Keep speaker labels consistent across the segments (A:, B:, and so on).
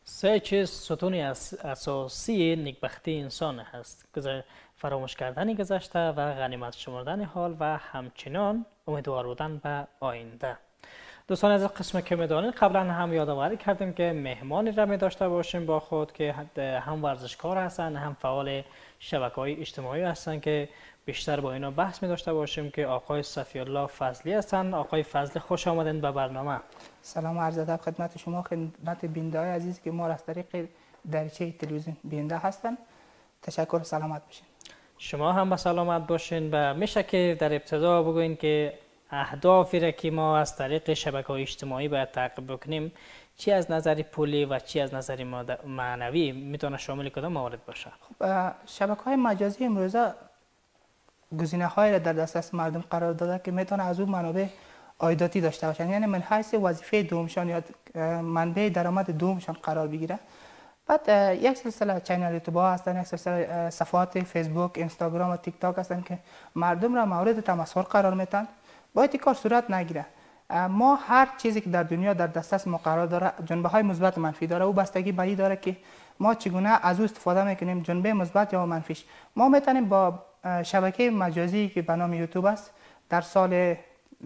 A: سه چیز ستون اساسی نیکبختی انسان هست: فراموش کردن گذشته و غنیمت شمردن حال و همچنان امیدوار بودن به آینده. دوستان از قسم که می‌دانید قبلا هم یادآوری کردیم که مهمانی را می داشته باشیم با خود که هم ورزشکار هستند هم فعال شبکه‌های اجتماعی هستند که بیشتر با اینا بحث می داشته باشیم که آقای صفی الله فضلی هستند. آقای فضلی خوش آمدین به برنامه.
B: سلام و عرض ادب خدمت شما، خدمت بیننده‌های عزیز که ما را از طریق دریچه تلویزیون بیننده هستند. تشکر و سلامت باشین.
A: شما هم به سلامت باشین. و میشه که در ابتدا بگوین که اهدافی را که ما از طریق شبکه‌های اجتماعی باید تعقیب بکنیم چی از نظر پولی و چی از نظر معنوی میتونه شامل کدام موارد باشه؟
B: خب شبکه‌های مجازی امروزه گزینه‌هایی را در دسترس مردم قرار داده که میتونه از اون منابع عایداتی داشته باشن، یعنی من حیث وظیفه دومشان یا منبع درآمد دومشان قرار بگیره. بعد یک سلسله چینل یوتیوب ها هستن، یک سلسله صفحات فیسبوک، اینستاگرام و تیک تاک هستن که مردم را مورد تمسخر قرار میدن. باید این کار صورت نگیره. ما هر چیزی که در دنیا در دسترس ما قرار داره جنبه های مثبت و منفی داره. او بستگی به این داره که ما چگونه از او استفاده میکنیم، جنبه مثبت یا منفیش. ما میتونیم با شبکه مجازی که به نام یوتیوب است در سال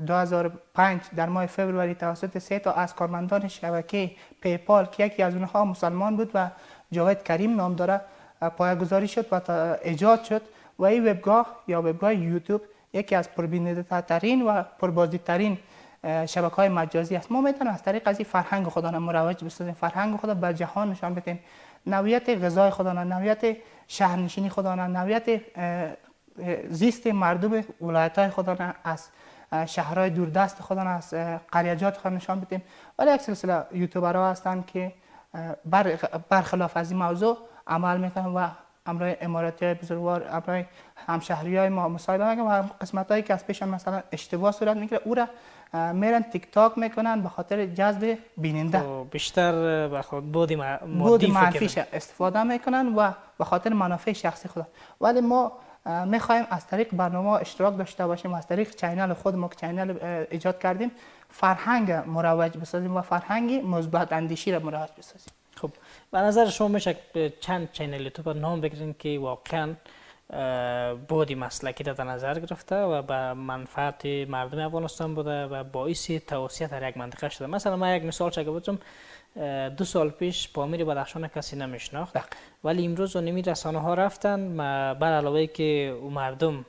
B: 2005 در ماه فوریه توسط 3 تا از کارمندان شبکه پیپال که یکی از اونها مسلمان بود و جاوید کریم نام داره پایه‌گذاری شد و ایجاد شد و این وبگاه یا وبگاه یوتیوب یکی از پربیننده‌ترین و پربازدیدترین شبکه‌های مجازی است. ما میتونیم از طریق از این فرهنگ خودمان مروج بسازیم، فرهنگ خود به جهان نشان بدیم، نوعیت غذای خودمان، نوعیت شهرنشینی خودمان، نوعیت زیست مردم ولایت‌های خودمان از شهرهای دوردست خودمان، از قریجات خود نشان بدیم. ولی یک سلسله یوتیوبرها هستند که برخلاف از این موضوع عمل میکنن و امرای اماراتی‌های بزرگوار، امرای همشهری‌های ما مصاحبه میکنن و قسمت‌هایی که از پیشان مثلا اشتباه صورت میگیره او را میرن تیک تاک میکنن به خاطر جذب بیننده.
A: بیشتر به خاطر
B: بود منفیش استفاده میکنن و به خاطر منافع شخصی خود. ولی ما میخوایم از طریق برنامه اشتراک داشته باشیم، از طریق چینل خود ما که چینل ایجاد کردیم فرهنگ مروج بسازیم و فرهنگ مثبت اندیشی را مروج بسازیم.
A: خب به نظر شما میشه چند چینل یوتیوب نام بگیرین که واقعا بودی مسلکی در نظر گرفته و به منفعت مردم افغانستان بوده و باعث توسعه در یک منطقه شده؟ مثلا من یک مثال چگه بزنم، 2 سال پیش پامیر بدخشان کسی نمیشناخت ولی امروز اونمی رسانه ها رفتن بر علاوه که مردم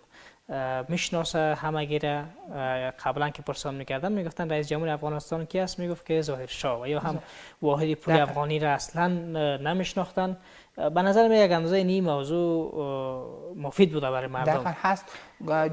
A: میشناسه همگیره. قبلا که پرسان میکردن میگفتن رئیس جمهور افغانستان کی است، میگفت که ظاهر شاه، یا هم واحد پول افغانی را اصلا نمیشناختن. به نظر من یک اندازه این موضوع مفید بوده برای مردم.
B: دقیقاً هست،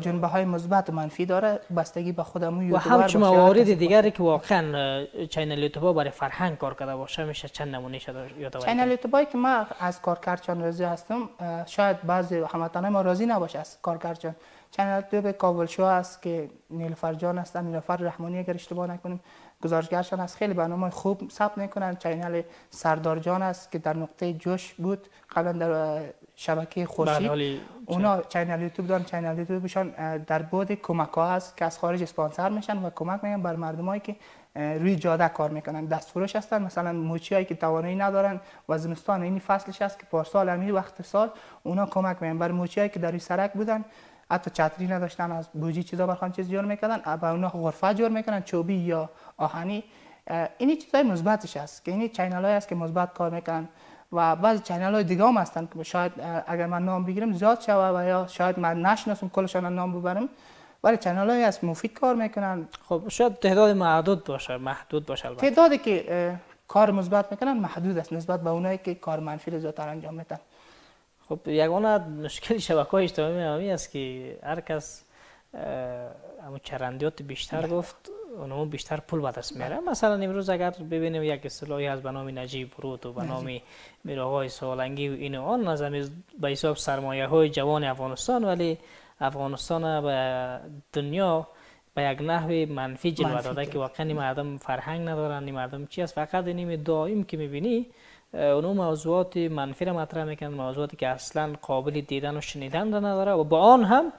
B: جنبه های مثبت و منفی داره، بستگی به خودمون
A: و همچنین موارد دیگری که واقعا چینل یوتیوب برای فرهنگ کار کرده باشه میشه چند نمونه یادآوری؟
B: چینل یوتیوبی که ما از کارکردشان راضی هستم، شاید بعضی هموطنان ما راضی نباشه از کارکردشان. چینل یوتیوب کابل شو است که نیلوفر جان هستن، نیلوفر رحمانی اگر اشتباه نکنیم گزارشگرشان است، خیلی برنامه خوب ثبت میکنن. چینل سردار جان است که در نقطه جوش بود قبلا در شبکه خورشید، اونا چینل یوتیوب دارن. چینل یوتیوبشان در بعد کمک ها هست که از خارج اسپانسر میشن و کمک میکنن بر مردمایی که روی جاده کار میکنن، دستفروش هستن. مثلا موچی هایی که توانایی ندارن و زمستان این فصلش است که پارسال همین وقت سال اونا کمک میکنن بر موچی هایی که در روی سرک بودن، حتی چتری نداشتن، از بوجی چیزا برخوان چیز جور میکردن، با اونها غرفه جور میکنن چوبی یا آهنی. اینی چیزای مثبتش است که اینی چینل های است که مثبت کار میکنن و بعضی چینل های دیگه هم هستن که شاید اگر من نام بگیرم زیاد شوه و یا شاید من نشناسم کلشان نام ببرم، ولی چینل های است مفید کار میکنن.
A: خب شاید تعداد محدود باشه البته.
B: تعدادی که کار مثبت میکنن محدود است نسبت به اونایی که کار منفی رو زیاتر انجام میدن.
A: خب یگانه مشکل شبکه‌های اجتماعی است که هر کس همون چرندیات بیشتر گفت اونمون بیشتر پول به دست میاره. مثلا امروز اگر ببینیم یک اصطلاحی از به نام نجیب برود و به نام میرآقای سالنگی و این آن نظامی به حساب سرمایه های جوان افغانستان، ولی افغانستان به دنیا به یک نحو منفی جلوه داده که واقعا مردم فرهنگ ندارن. این مردم چی است؟ فقط این دائم که میبینی اونو موضوعات منفی را مطرح میکنن، موضوعاتی که اصلا قابل دیدن و شنیدن را نداره و با آن هم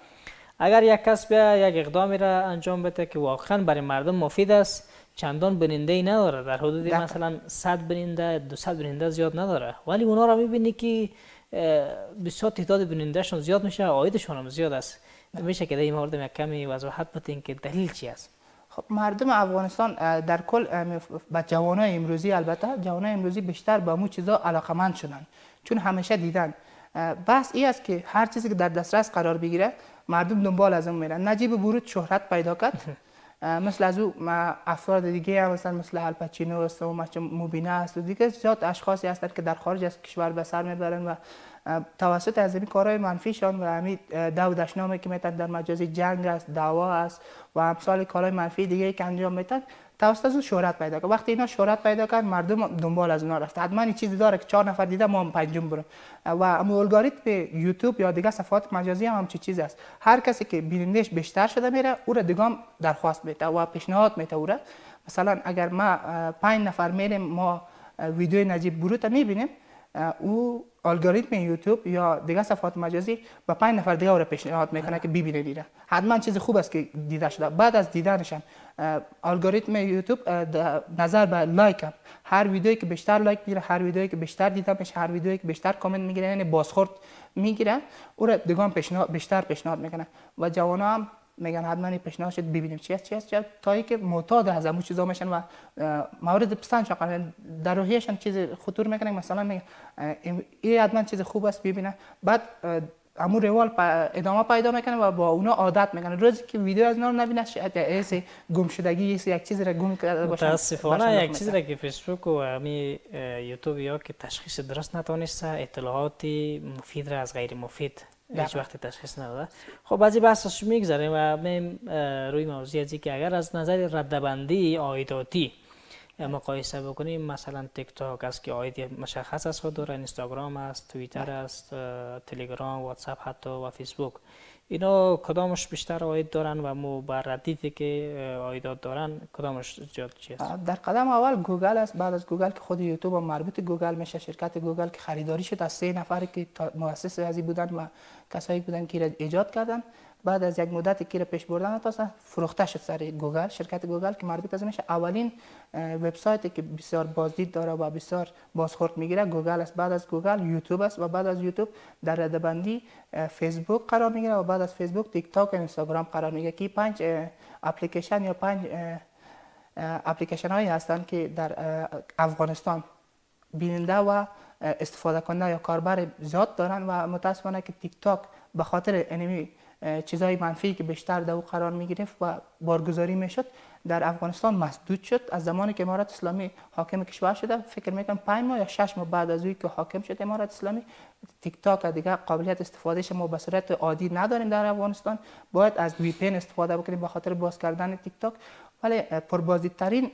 A: اگر یک کس بیا یک اقدامی را انجام بده که واقعا برای مردم مفید است چندان بیننده ای نداره، در حدود مثلا 100 بیننده 200 بیننده زیاد نداره، ولی اونا رو میبینی که بسیار تعداد بینندهشون زیاد میشه، عایدشون هم زیاد است. میشه که در این مورد یک کمی وضاحت بدین که دلیل چی است؟
B: خب مردم افغانستان در کل به جوانای امروزی، البته جوانای امروزی بیشتر به مو چیزا علاقمند شدن، چون همیشه دیدن. بس این است که هر چیزی که در دسترس قرار بگیره مردم دنبال از اون میرن. نجیب بورود شهرت پیدا کرد، مثل از او افراد دیگه هم مثل الپاچینو است و موبینه است و دیگه زیاد اشخاصی هستند که در خارج از کشور به سر میبرن و توسط از این کارهای منفیشان و همین دو دشنامه که میتن در مجازی جنگ است، دعوا است و امثال کارهای منفی دیگه که انجام میتن توسط از شهرت پیدا کرد. وقتی اینا شهرت پیدا کرد مردم دنبال از اونا رفت. حتما این چیزی داره که 4 نفر دیده ما هم پنجم بریم. و الگوریتم یوتیوب یا دیگه صفحات مجازی هم همچین چیز است. هر کسی که بینندش بیشتر شده میره او را دیگه درخواست میده و پیشنهاد میده او را. مثلا اگر ما 5 نفر میریم ما ویدیو نجیب بورود میبینیم، او الگوریتم یوتیوب یا دیگه صفحات مجازی با 5 نفر دیگه رو پیشنهاد میکنه که ببینه دیره. حتما چیز خوب است که دیده شده. بعد از دیدنش الگوریتم یوتیوب نظر به لایک هم، هر ویدیویی که بیشتر لایک میگیره، هر ویدیویی که بیشتر دیده میشه، هر ویدیویی که بیشتر کامنت میگیره، یعنی بازخورد میگیره، او رو دیگه بیشتر پیشنهاد میکنه و جوانا هم میگن حتما پیشنهاد شد ببینیم چی است تا اینکه معتاد از همون چیزا میشن و مورد پسندشون قرار در روحیشون چیز خطور میکنه. مثلا میگن این حتما چیز خوب است ببینه، بعد امور روال ادامه پیدا میکنه و با اونا عادت میکنه. روزی که ویدیو از اونا رو نبینه شاید ایسه گمشدگی یک چیزی را گم کرده باشه.
A: متاسفانه یک چیزی را که فیسبوک و همین یوتیوب یا که تشخیص درست نتونسته، اطلاعات مفید را از غیر مفید هیچ وقت تشخیص نداده. خب بعضی بحثش میگذاریم و میم روی موضوع ازی که اگر از نظر ردبندی عایداتی مقایسه بکنیم، مثلا تیک تاک است که عاید مشخص از خود داره، اینستاگرام است، توییتر است، تلگرام، واتساپ حتی و فیسبوک، اینا کدامش بیشتر عاید دارن و مو بر ردیفی که عایدات دارن کدامش زیاد چی است؟
B: در قدم اول گوگل است. بعد از گوگل که خود یوتیوب هم مربوط گوگل میشه، شرکت گوگل که خریداری شد از 3 نفری که مؤسس ازی بودن و کسایی بودن که ایجاد کردن. بعد از یک مدتی که پیش بردن تا فروخته شد سر گوگل. شرکت گوگل که مربوط از میشه اولین وبسایتی که بسیار بازدید داره و بسیار بازخورد میگیره گوگل است. بعد از گوگل یوتیوب است و بعد از یوتیوب در ردبندی فیسبوک قرار میگیره و بعد از فیسبوک تیک تاک و اینستاگرام قرار میگیره که 5 اپلیکیشن یا 5 اپلیکیشن هایی هستند که در افغانستان بیننده و استفاده کننده یا کاربر زیاد دارن و متاسفانه که تیک تاک به خاطر انمی چیزای منفی که بیشتر در او قرار می گرفت و بارگذاری می شد در افغانستان مسدود شد. از زمانی که امارت اسلامی حاکم کشور شده فکر میکنم 5 ماه یا 6 ماه بعد از اوی که حاکم شد امارت اسلامی، تیک تاک دیگه قابلیت استفادهش ما به صورت عادی نداریم در افغانستان. باید از وی پی ان استفاده بکنیم به خاطر باز کردن تیک تاک. ولی پربازدیدترین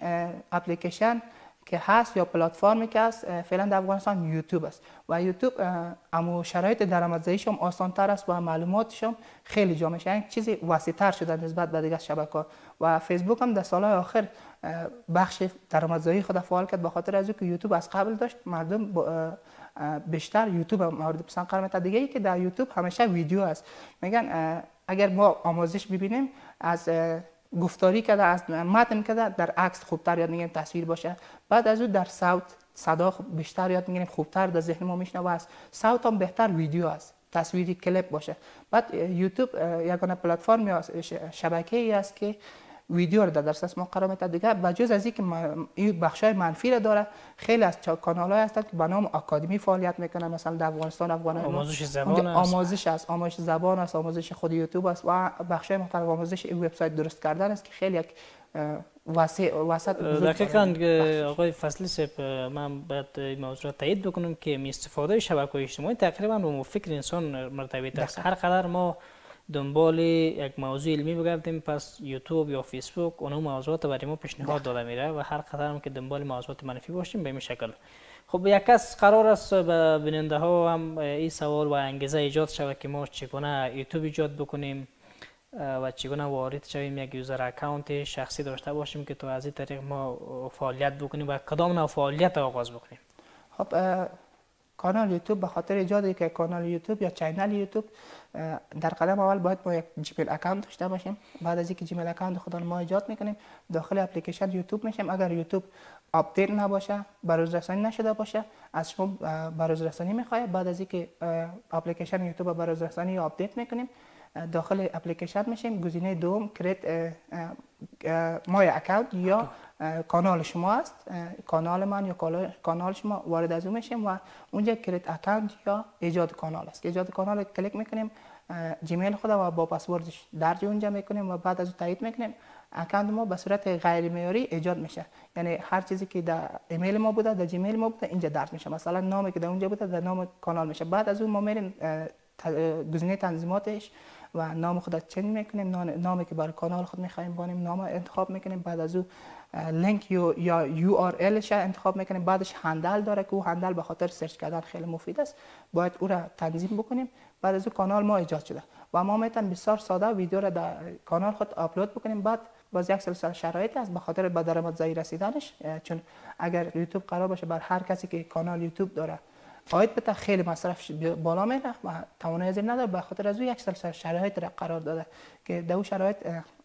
B: اپلیکیشن که هست یا پلتفرمی که هست فعلا در افغانستان یوتیوب است و یوتیوب امو شرایط درآمدزاییش هم آسان تر است و معلوماتش هم خیلی جامع شده، چیزی وسیع تر شده نسبت به دیگه شبکه‌ها. و فیسبوک هم در سالهای آخر بخش درآمدزایی خود فعال کرد به خاطر از اینکه یوتیوب از قبل داشت مردم بیشتر یوتیوب مورد پسند قرار میداد. دیگه ای که در یوتیوب همیشه ویدیو است. میگن اگر ما آموزش ببینیم از گفتاری کرده، از متن کرده، در عکس خوبتر یاد میگیریم، تصویر باشه. بعد از اون در صوت صدا بیشتر یاد میگیریم، خوبتر در ذهن ما میشنه و از صوت هم بهتر ویدیو است، تصویری کلیپ باشه. بعد یوتیوب یگانه پلتفرم یا شبکه‌ای است که ویدیو رو در دسترس ما قرار میده. دیگه بجز از اینکه این بخشای منفی رو داره، خیلی از کانال‌های هستند که به نام آکادمی فعالیت میکنن. مثلا در افغانستان
A: آموزش زبان است،
B: آموزش زبان است، آموزش خود یوتیوب است و بخشای مختلف آموزش وبسایت درست کردن است که خیلی یک وسط
A: دقیقاً آقای فضلی صاحب، من باید این موضوع تایید بکنم که استفاده شبکه‌های اجتماعی تقریبا به فکر انسان مرتبط است. هر قدر ما دنبال یک موضوع علمی بگردیم پس یوتیوب یا فیسبوک اون موضوعات برای ما پیشنهاد داده میره و هر قدر هم که دنبال موضوعات منفی باشیم به این شکل. خب یک کس قرار است به بیننده ها هم این سوال و انگیزه ایجاد شود که ما چگونه یوتیوب ایجاد بکنیم و چگونه وارد شویم یک یوزر اکانت شخصی داشته باشیم که تا از این طریق ما فعالیت بکنیم و کدام نوع فعالیت آغاز بکنیم.
B: خب کانال یوتیوب به خاطر ایجاد که کانال یوتیوب یا چینل یوتیوب در قدم اول باید ما یک جیمیل اکانت داشته باشیم. بعد از اینکه جیمیل اکانت خود ما ایجاد میکنیم داخل اپلیکیشن یوتیوب میشیم. اگر یوتیوب آپدیت نباشه، بروزرسانی نشده باشه، از شما بروزرسانی میخواد. بعد از اینکه اپلیکیشن یوتیوب بروزرسانی آپدیت میکنیم داخل اپلیکیشن میشیم. گزینه دوم کریت مای اکانت یا کانال شما است، کانال من یا کانال شما، وارد از اون میشیم و اونجا کریت اکانت یا ایجاد کانال است. ایجاد کانال کلیک میکنیم، جیمیل خود و با پسوردش درج اونجا میکنیم و بعد از اون تایید میکنیم. اکانت ما به صورت غیر معیاری ایجاد میشه، یعنی هر چیزی که در ایمیل ما بوده در جیمیل ما بوده اینجا درج میشه. مثلا نامی که در اونجا بوده در نام کانال میشه. بعد از اون ما میریم گزینه تنظیماتش و نام خود چنج میکنیم، نامی که برای کانال خود میخوایم بانیم نام انتخاب میکنیم. بعد از اون لینک یا یو آر ال ش انتخاب میکنیم. بعدش هندل داره که او هندل به خاطر سرچ کردن خیلی مفید است، باید او را تنظیم بکنیم. بعد از اون کانال ما ایجاد شده و ما میتونیم بسیار ساده ویدیو را در کانال خود آپلود بکنیم. بعد باز یک سلسله شرایطی است به خاطر به درآمدزایی رسیدنش، چون اگر یوتیوب قرار باشه بر هر کسی که کانال یوتیوب داره عاید بده خیلی مصرف بالا میره و توانایی زیر نداره. به خاطر از او یک سلسله شرایط را قرار داده که در اون شرایط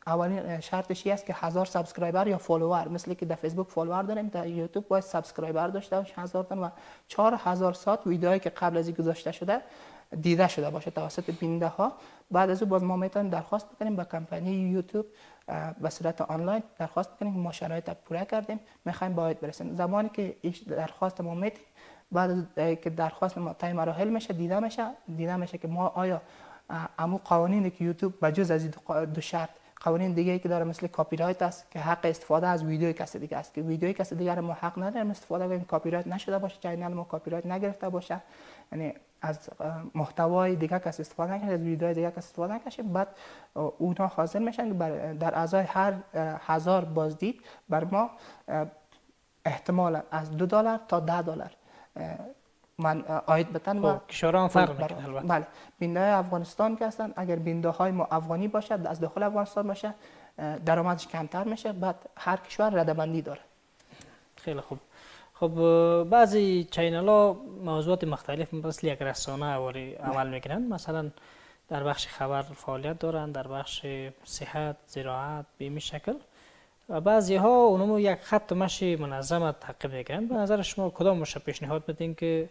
B: اولین شرطش است که 1000 سابسکرایبر یا فالوور، مثل که در فیسبوک فالوور داریم در یوتیوب باید سابسکرایبر داشته باشه 1000 تا و 4000 ساعت ویدیوهایی که قبل از این گذاشته شده دیده شده باشه توسط بیننده ها. بعد از اون باز ما میتونیم درخواست بکنیم به کمپانی یوتیوب به صورت آنلاین درخواست بکنیم ما شرایط پوره کردیم میخوایم باید برسیم. زمانی که درخواست ما میتیم بعد از که درخواست ما طی مراحل میشه دیده میشه که ما آیا امو قوانینی که یوتیوب بجز از دو شرط قوانین دیگه ای که داره مثل کپی رایت است که حق استفاده از ویدیوی کسی دیگه است که ویدیوی کسی دیگه ما حق نداریم استفاده کنیم، کپی رایت نشده باشه، چینل ما کپی رایت نگرفته باشه، یعنی از محتوای دیگه کسی استفاده نکنه، از ویدیوهای دیگه کسی استفاده نکنه. بعد اونها حاضر میشن که در ازای هر 1000 بازدید بر ما احتمالا از $2 تا $10 من عاید بتن و
A: کشورها فرق میکنه البته.
B: بله بیننده افغانستان که هستن اگر بیننده های ما افغانی باشد از داخل افغانستان باشه درآمدش کمتر میشه. بعد هر کشور ردبندی داره.
A: خیلی خوب. خب بعضی چینل ها موضوعات مختلف مثل یک رسانه عمل میکنن، مثلا در بخش خبر فعالیت دارن، در بخش صحت، زراعت به این شکل. و بعضی ها اونمو یک خط مشی منظم تعقیب میکنن. به نظر شما کدام مشه پیشنهاد بدین که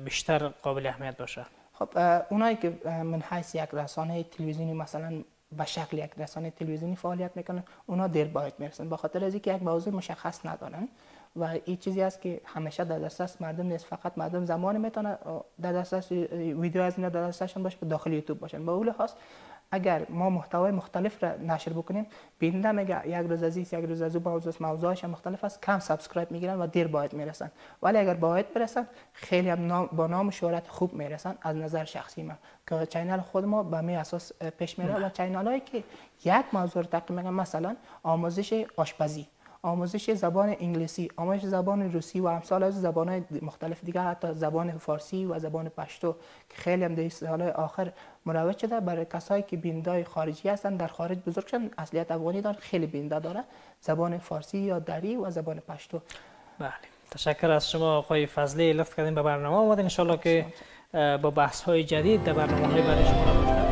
A: بیشتر قابل اهمیت باشه؟
B: خب اونایی که من حیث یک رسانه تلویزیونی مثلا به شکل یک رسانه تلویزیونی فعالیت میکنن اونا دیر باید میرسن به خاطر از اینکه یک موضوع مشخص ندارن و این چیزی است که همیشه در دسترس مردم نیست. فقط مردم زمانی میتونه در دسترس ویدیو از اینا در دسترسشون باشه که داخل یوتیوب باشن. به اون لحاظ اگر ما محتوای مختلف را نشر بکنیم بیننده میگه یک روز از یک روز از موضوعش مختلف است، کم سابسکرایب میگیرن و دیر باید میرسن. ولی اگر باید برسن خیلی هم با نام و شهرت خوب میرسن. از نظر شخصی من که چینل خود ما به می اساس پیش میره و چینل هایی که یک موضوع رو تقدیم میکنن مثلا آموزش آشپزی، آموزش زبان انگلیسی، آموزش زبان روسی و امثال از زبان‌های مختلف دیگر، حتی زبان فارسی و زبان پشتو که خیلی هم در سال‌های آخر مروج شده برای کسایی که بیننده‌های خارجی هستند در خارج بزرگ شدن اصلیت افغانی دارن، خیلی بیننده داره زبان فارسی یا دری و زبان پشتو.
A: بله تشکر از شما آقای فضلی، لطف کردین به برنامه آمدین. ان شاءالله که با بحث‌های جدید در برنامه‌های بعد شما